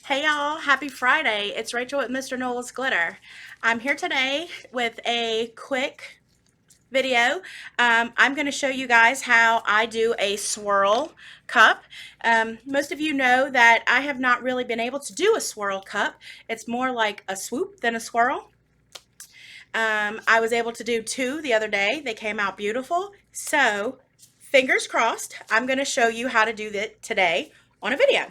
Hey y'all, happy Friday. It's Rachel with Mr. Nola's Glitter. I'm here today with a quick video. I'm going to show you guys how I do a swirl cup. Most of you know that I have not really been able to do a swirl cup. It's more like a swoop than a swirl. I was able to do two the other day. They came out beautiful. So fingers crossed, I'm going to show you how to do that today on a video.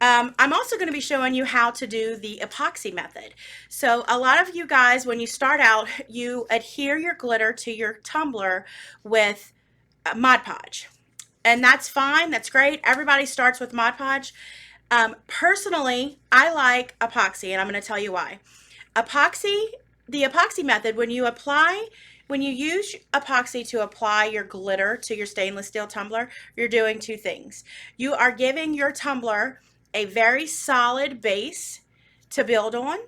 I'm also going to be showing you how to do the epoxy method. So a lot of you guys, when you start out, you adhere your glitter to your tumbler with Mod Podge. And that's fine. That's great. Everybody starts with Mod Podge. Personally, I like epoxy, and I'm going to tell you why. The epoxy method, when you use epoxy to apply your glitter to your stainless steel tumbler, you're doing two things. You are giving your tumbler a very solid base to build on,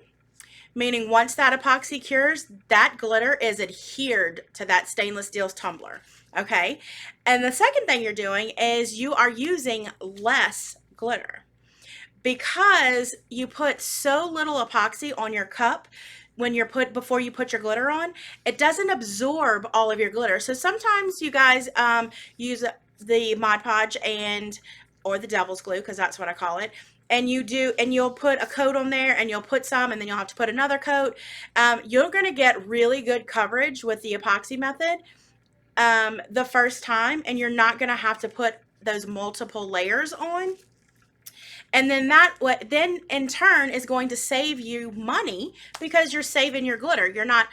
meaning once that epoxy cures, that glitter is adhered to that stainless steel tumbler, okay? And the second thing you're doing is you are using less glitter. Because you put so little epoxy on your cup before you put your glitter on, it doesn't absorb all of your glitter. So sometimes you guys use the Mod Podge or the devil's glue, because that's what I call it, and you'll put a coat on there, and you'll put some, and then you'll have to put another coat. You're going to get really good coverage with the epoxy method the first time, and you're not going to have to put those multiple layers on. And then then in turn is going to save you money, because you're saving your glitter. You're not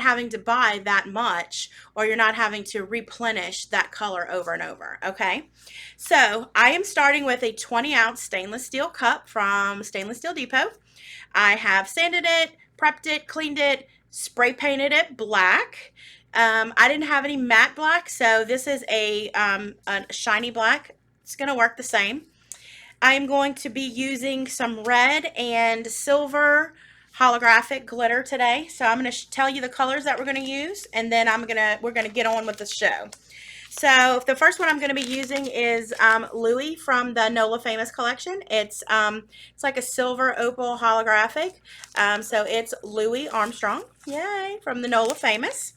having to buy that much, or you're not having to replenish that color over and over. Okay, so I am starting with a 20-ounce stainless steel cup from Stainless Steel Depot. I have sanded it, prepped it, cleaned it, spray painted it black. I didn't have any matte black, so this is a shiny black. It's going to work the same. I'm going to be using some red and silver holographic glitter today. So I'm going to tell you the colors that we're going to use, and then we're going to get on with the show. So the first one I'm going to be using is Louis from the Nola Famous collection. It's like a silver opal holographic. So it's Louis Armstrong, yay, from the Nola Famous.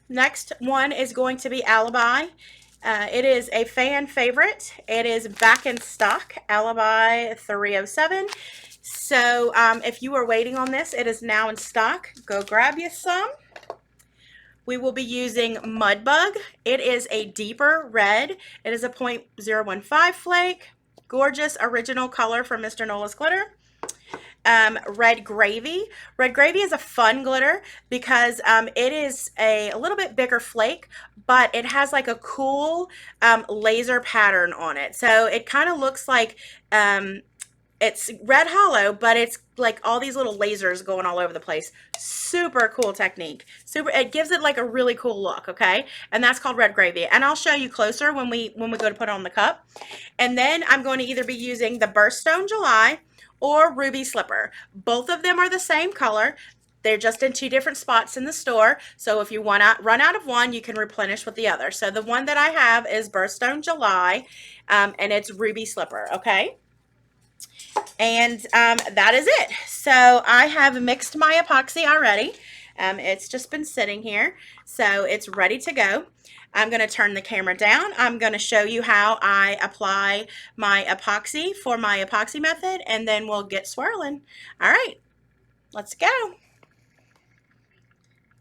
Next one is going to be Alibi. It is a fan favorite. It is back in stock, Alibi 307. So if you are waiting on this, it is now in stock. Go grab you some. We will be using Mudbug. It is a deeper red. It is a 0.015 flake. Gorgeous original color from Mr. Nola's Glitter. Red Gravy. Red Gravy is a fun glitter because it is a little bit bigger flake, but it has like a cool laser pattern on it. So it kind of looks like it's red hollow, but it's like all these little lasers going all over the place. Super cool technique. It gives it like a really cool look, okay? And that's called Red Gravy. And I'll show you closer when we go to put it on the cup. And then I'm going to either be using the Birthstone July or Ruby Slipper. Both of them are the same color. They're just in two different spots in the store. So if you run out of one, you can replenish with the other. So the one that I have is Birthstone July, and it's Ruby Slipper, okay? And that is it. So I have mixed my epoxy already. It's just been sitting here. So it's ready to go. I'm going to turn the camera down. I'm going to show you how I apply my epoxy for my epoxy method, and then we'll get swirling. All right, let's go.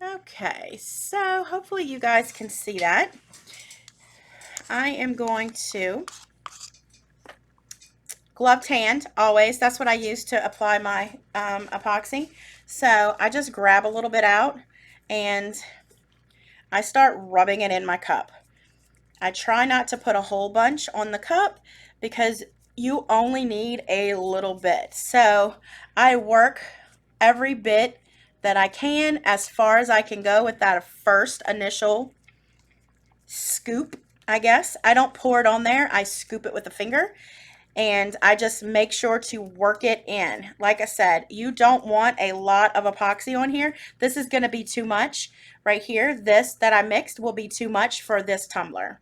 Okay, so hopefully you guys can see that. I am going to gloved hand, always. That's what I use to apply my epoxy. So I just grab a little bit out, and I start rubbing it in my cup. I try not to put a whole bunch on the cup because you only need a little bit. So I work every bit that I can as far as I can go with that first initial scoop, I guess. I don't pour it on there. I scoop it with a finger, and I just make sure to work it in. Like I said, you don't want a lot of epoxy on here. This is going to be too much right here. This that I mixed will be too much for this tumbler.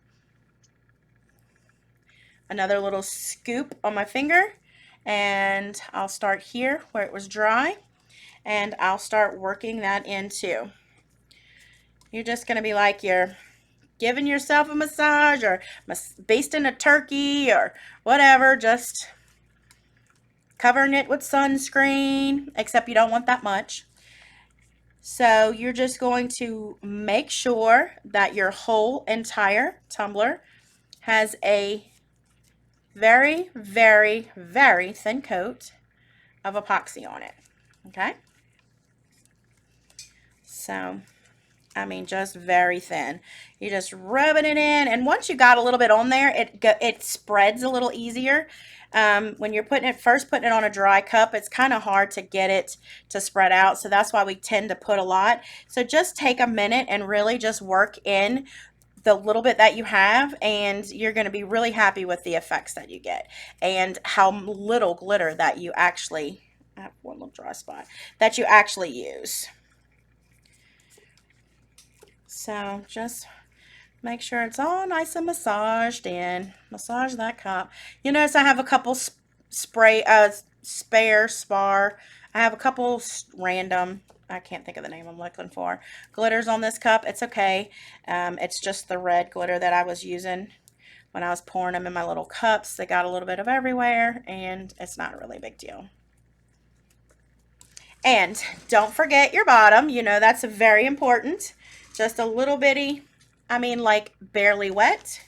another little scoop on my finger, and I'll start here where it was dry, and I'll start working that in too. You're just going to be like you're giving yourself a massage or basting a turkey or whatever, just covering it with sunscreen, except you don't want that much. So you're just going to make sure that your whole entire tumbler has a very, very, very thin coat of epoxy on it. Okay? So, I mean, just very thin. You're just rubbing it in, and once you got a little bit on there, it spreads a little easier. When you're putting it on a dry cup, it's kind of hard to get it to spread out, so that's why we tend to put a lot. So just take a minute and really just work in the little bit that you have, and you're going to be really happy with the effects that you get and how little glitter that you actually, I have one little dry spot, that you actually use. So just make sure it's all nice and massaged in. Massage that cup. You notice I have a couple spar. I have a couple random, I can't think of the name I'm looking for, glitters on this cup. It's okay. It's just the red glitter that I was using when I was pouring them in my little cups. They got a little bit of everywhere, and it's not a really big deal. And don't forget your bottom. You know, that's very important. Just a little bitty, I mean like barely wet.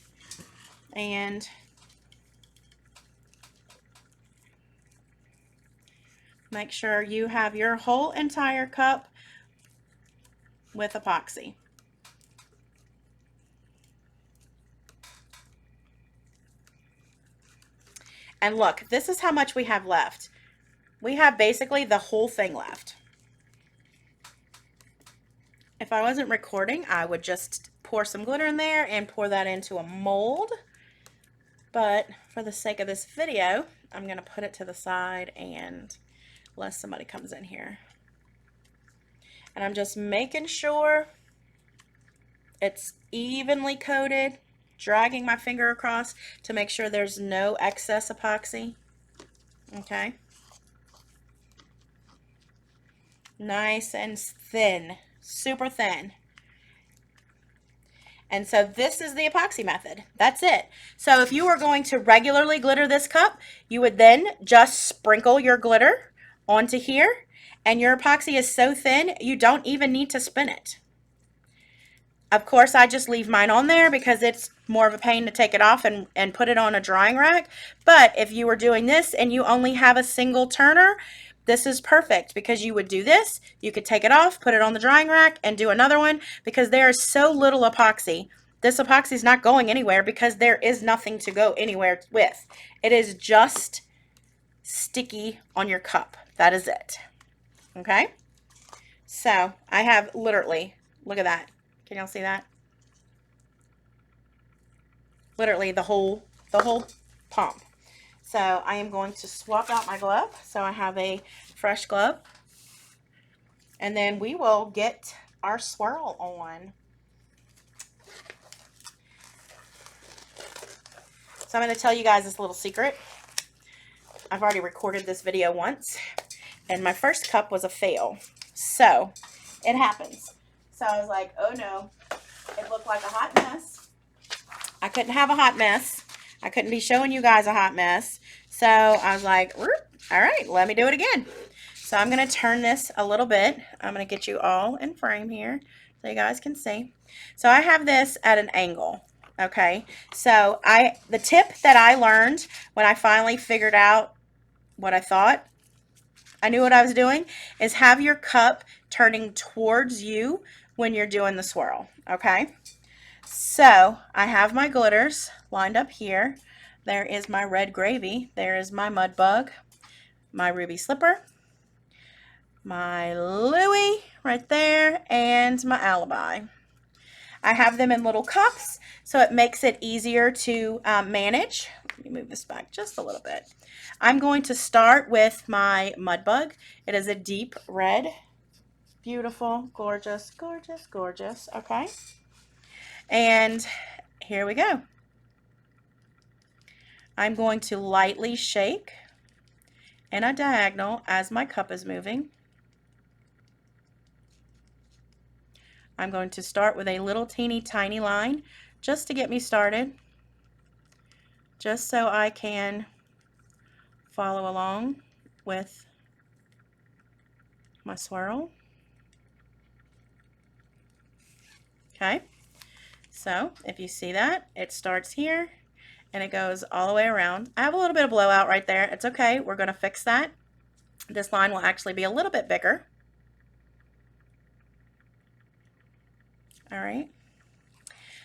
And make sure you have your whole entire cup with epoxy. And look, this is how much we have left. We have basically the whole thing left. If I wasn't recording, I would just pour some glitter in there and pour that into a mold. But for the sake of this video, I'm going to put it to the side and unless somebody comes in here. And I'm just making sure it's evenly coated, dragging my finger across to make sure there's no excess epoxy. Okay. Nice and thin, super thin. And so this is the epoxy method. That's it. So if you were going to regularly glitter this cup, you would then just sprinkle your glitter onto here, and your epoxy is so thin you don't even need to spin it. Of course, I just leave mine on there because it's more of a pain to take it off and put it on a drying rack. But if you were doing this and you only have a single turner, this is perfect because you would do this. You could take it off, put it on the drying rack, and do another one because there is so little epoxy. This epoxy is not going anywhere because there is nothing to go anywhere with. It is just sticky on your cup. That is it. Okay? So I have literally, look at that. Can y'all see that? Literally the whole pump. So I am going to swap out my glove. So I have a fresh glove. And then we will get our swirl on. So I'm going to tell you guys this little secret. I've already recorded this video once, and my first cup was a fail. So it happens. So I was like, oh no, it looked like a hot mess. I couldn't have a hot mess. I couldn't be showing you guys a hot mess. So I was like, all right, let me do it again. So I'm going to turn this a little bit. I'm going to get you all in frame here so you guys can see. So I have this at an angle. Okay, so the tip that I learned when I finally figured out what I thought I knew what I was doing is have your cup turning towards you when you're doing the swirl. Okay, so I have my glitters lined up here. There is my red gravy. There is my mud bug, my ruby slipper, my Louie right there, and my alibi. I have them in little cups, so it makes it easier to manage. Let me move this back just a little bit. I'm going to start with my mud bug. It is a deep red. Beautiful, gorgeous, gorgeous, gorgeous. Okay. And here we go. I'm going to lightly shake in a diagonal as my cup is moving. I'm going to start with a little teeny tiny line just to get me started, just so I can follow along with my swirl. Okay, so if you see that, it starts here and it goes all the way around. I have a little bit of blowout right there. It's okay, we're going to fix that. This line will actually be a little bit bigger. All right,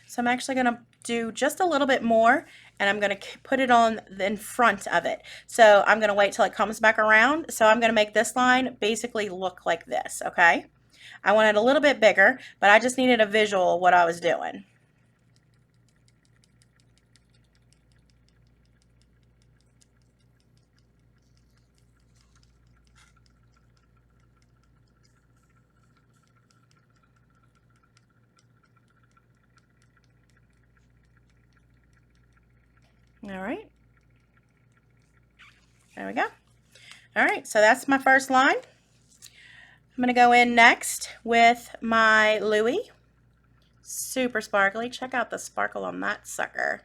so I'm actually going to do just a little bit more, and I'm going to put it on in front of it. So I'm going to wait till it comes back around. So I'm going to make this line basically look like this, okay? I want it a little bit bigger, but I just needed a visual of what I was doing. All right. There we go. All right, so that's my first line. I'm going to go in next with my Louis. Super sparkly. Check out the sparkle on that sucker.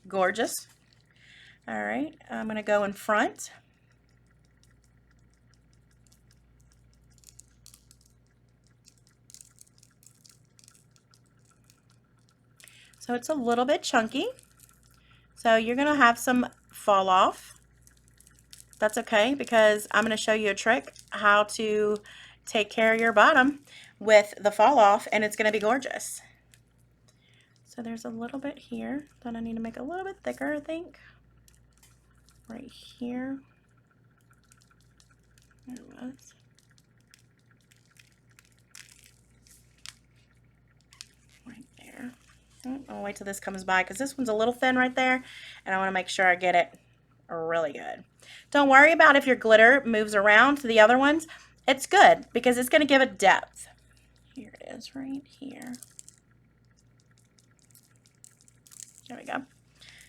Gorgeous. All right, I'm going to go in front. So it's a little bit chunky. So you're going to have some fall off. That's okay, because I'm going to show you a trick how to take care of your bottom with the fall off, and it's going to be gorgeous. So there's a little bit here that I need to make a little bit thicker, I think. Right here. There it was. Right there. I'll wait till this comes by because this one's a little thin right there, and I want to make sure I get it really good. Don't worry about if your glitter moves around to the other ones. It's good because it's going to give it depth. Here it is right here. There we go.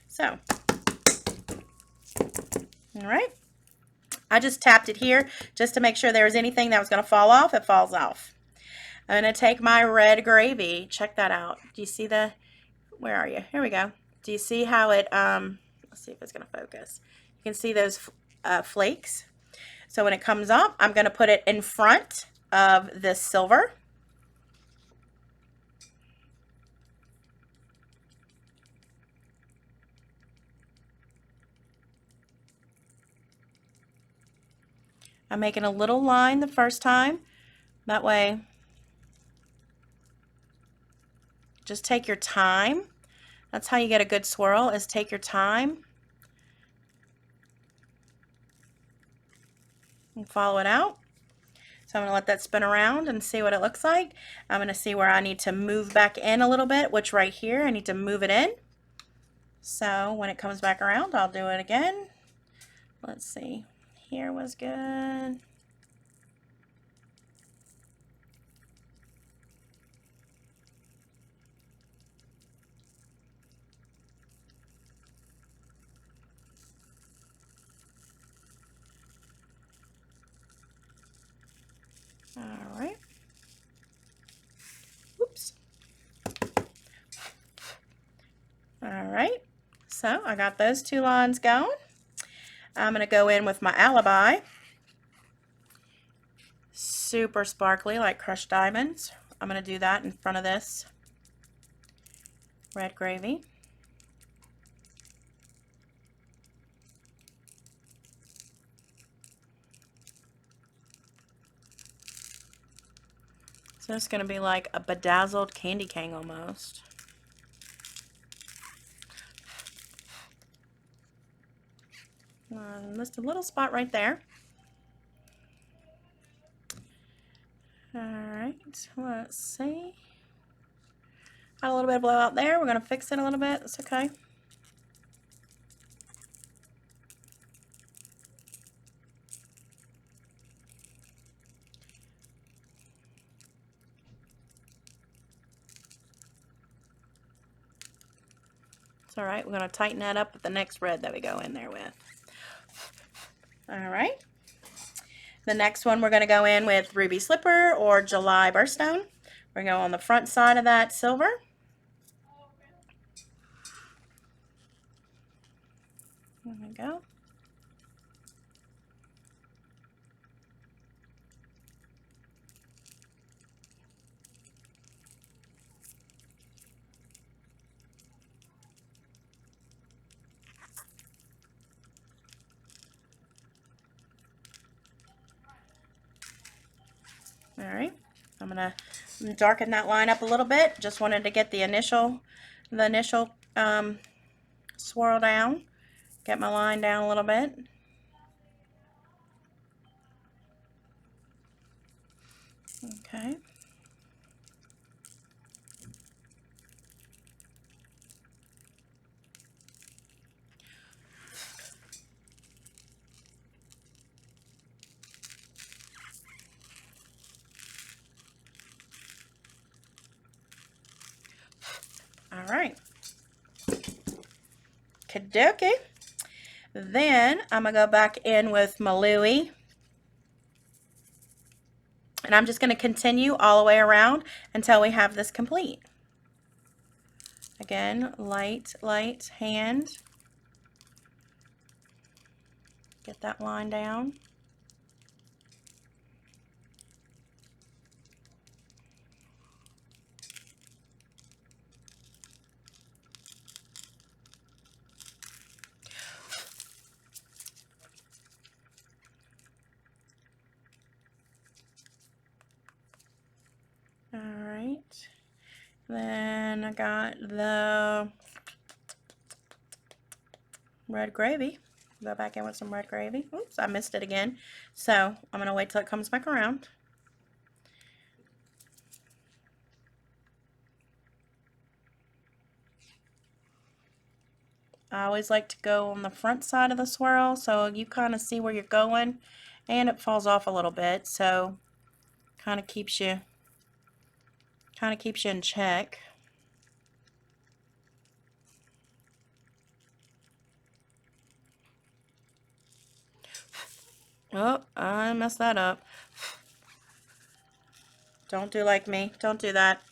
So, all right. I just tapped it here just to make sure there was anything that was going to fall off. It falls off. I'm going to take my red gravy. Check that out. Do you see the, where are you? Here we go. Do you see how it, let's see if it's going to focus. You can see those flakes. So when it comes up, I'm going to put it in front of this silver. I'm making a little line the first time. That way, just take your time. That's how you get a good swirl, is take your time and follow it out. So I'm going to let that spin around and see what it looks like. I'm going to see where I need to move back in a little bit, which right here I need to move it in. So when it comes back around, I'll do it again. Let's see. Here was good. All right. Oops. All right. So I got those two lines going. I'm going to go in with my Alibi. Super sparkly like crushed diamonds. I'm going to do that in front of this red gravy. So it's going to be like a bedazzled candy cane almost. Just a little spot right there. Alright, let's see. Got a little bit of blowout there. We're going to fix it a little bit. That's okay. It's all right. We're going to tighten that up with the next red that we go in there with. All right. The next one we're going to go in with Ruby Slipper or July Birthstone. We're going to go on the front side of that silver. There we go. All right, I'm gonna darken that line up a little bit. Just wanted to get the initial swirl down. Get my line down a little bit. Okay. All right. Kadokie. Then I'm gonna go back in with my Louie. And I'm just going to continue all the way around until we have this complete. Again, light hand. Get that line down. All right. Then I got the red gravy. Go back in with some red gravy. Oops, I missed it again. So I'm going to wait till it comes back around. I always like to go on the front side of the swirl so you kind of see where you're going, and it falls off a little bit, so kind of keeps you in check. Oh, I messed that up. Don't do like me. Don't do that.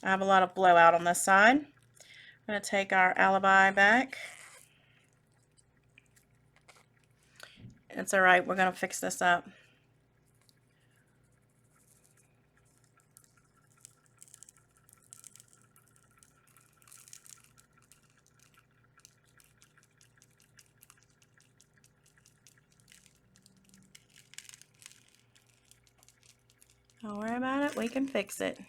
I have a lot of blowout on this side. I'm going to take our alibi back. It's alright. We're going to fix this up. Don't worry about it. We can fix it.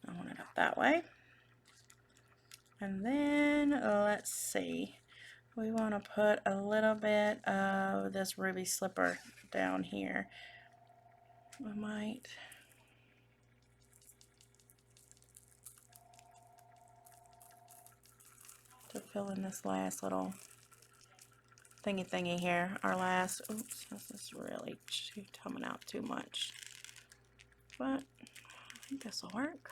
I want it up that way. And then, let's see. We want to put a little bit of this ruby slipper down here. I might. To fill in this last little thingy here. Our last, oops, this is really coming out too much. But I think this will work.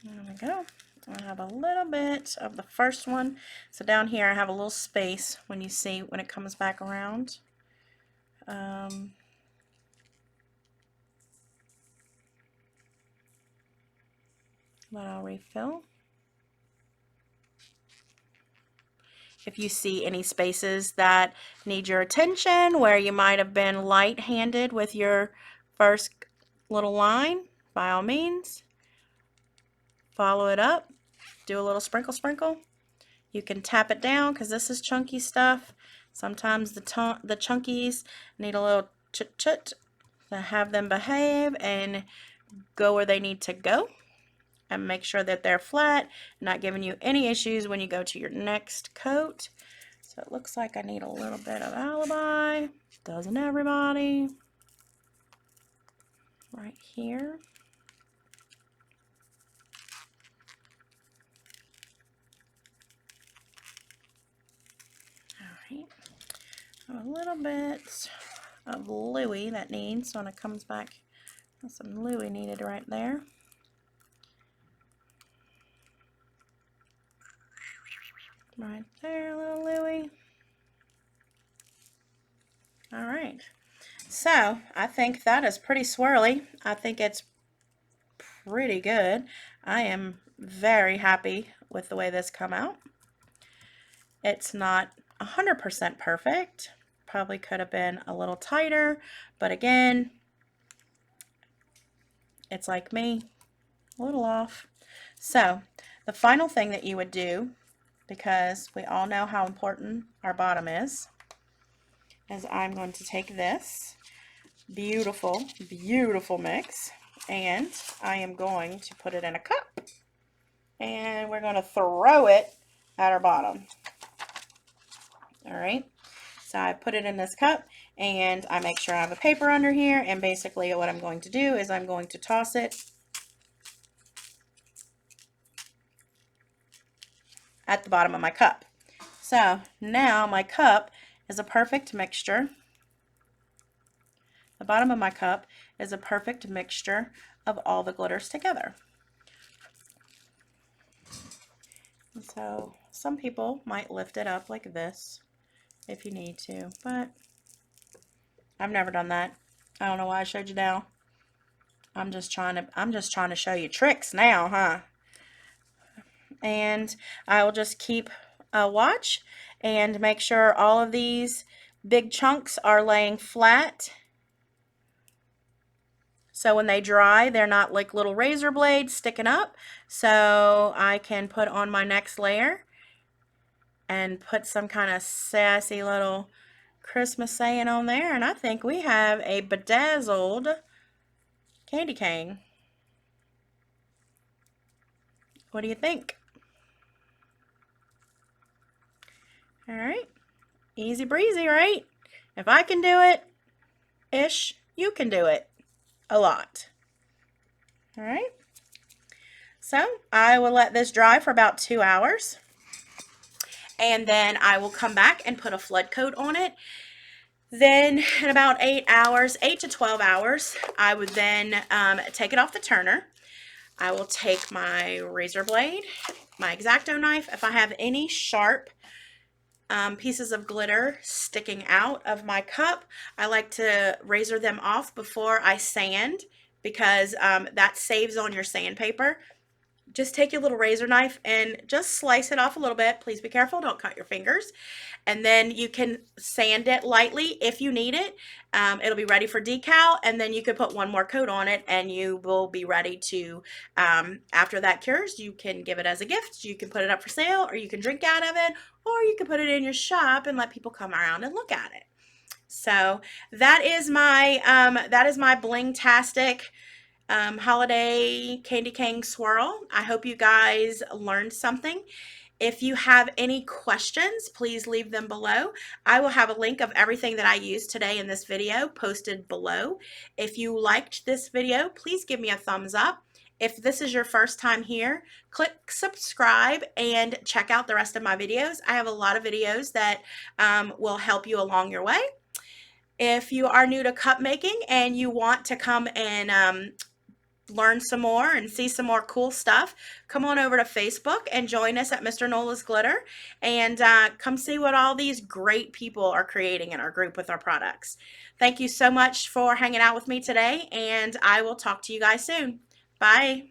There we go. I have a little bit of the first one. So down here I have a little space when you see when it comes back around. But I'll refill. If you see any spaces that need your attention, where you might have been light-handed with your first little line, by all means, follow it up, do a little sprinkle. You can tap it down because this is chunky stuff. Sometimes the chunkies need a little chut to have them behave and go where they need to go. And make sure that they're flat, not giving you any issues when you go to your next coat. So it looks like I need a little bit of alibi. Doesn't everybody? Right here. Alright. A little bit of Louie that needs when it comes back That's some Louis needed right there. Right there, little Louis. All right. So I think that is pretty swirly. I think it's pretty good. I am very happy with the way this come out. It's not 100% perfect. Probably could have been a little tighter, but again, it's like me, a little off. So the final thing that you would do, because we all know how important our bottom is I'm going to take this beautiful, beautiful mix and I am going to put it in a cup and we're going to throw it at our bottom. All right, so I put it in this cup and I make sure I have a paper under here, and basically what I'm going to do is I'm going to toss it at the bottom of my cup. So now my cup is a perfect mixture. The bottom of my cup is a perfect mixture of all the glitters together. And so some people might lift it up like this if you need to, but I've never done that. I don't know why I showed you now. I'm just trying to show you tricks now, huh? And I will just keep a watch and make sure all of these big chunks are laying flat. So when they dry, they're not like little razor blades sticking up. So I can put on my next layer and put some kind of sassy little Christmas saying on there. And I think we have a bedazzled candy cane. What do you think? All right, easy breezy, right? If I can do it, ish, you can do it a lot. All right, so I will let this dry for about 2 hours and then I will come back and put a flood coat on it. Then in about 8 hours, 8 to 12 hours, I would then take it off the turner. I will take my razor blade, my X-Acto knife. If I have any sharp pieces of glitter sticking out of my cup, I like to razor them off before I sand, because that saves on your sandpaper. Just take your little razor knife and just slice it off a little bit. Please be careful, don't cut your fingers. And then you can sand it lightly if you need it. It'll be ready for decal, and then you could put one more coat on it and you will be ready to, after that cures, you can give it as a gift, you can put it up for sale, or you can drink out of it, or you can put it in your shop and let people come around and look at it. So that is my bling-tastic holiday candy cane swirl. I hope you guys learned something. If you have any questions, please leave them below. I will have a link of everything that I used today in this video posted below. If you liked this video, please give me a thumbs up. If this is your first time here, click subscribe and check out the rest of my videos. I have a lot of videos that will help you along your way. If you are new to cup making and you want to come and learn some more and see some more cool stuff, come on over to Facebook and join us at Mr. Nola's Glitter, and come see what all these great people are creating in our group with our products. Thank you so much for hanging out with me today, and I will talk to you guys soon. Bye.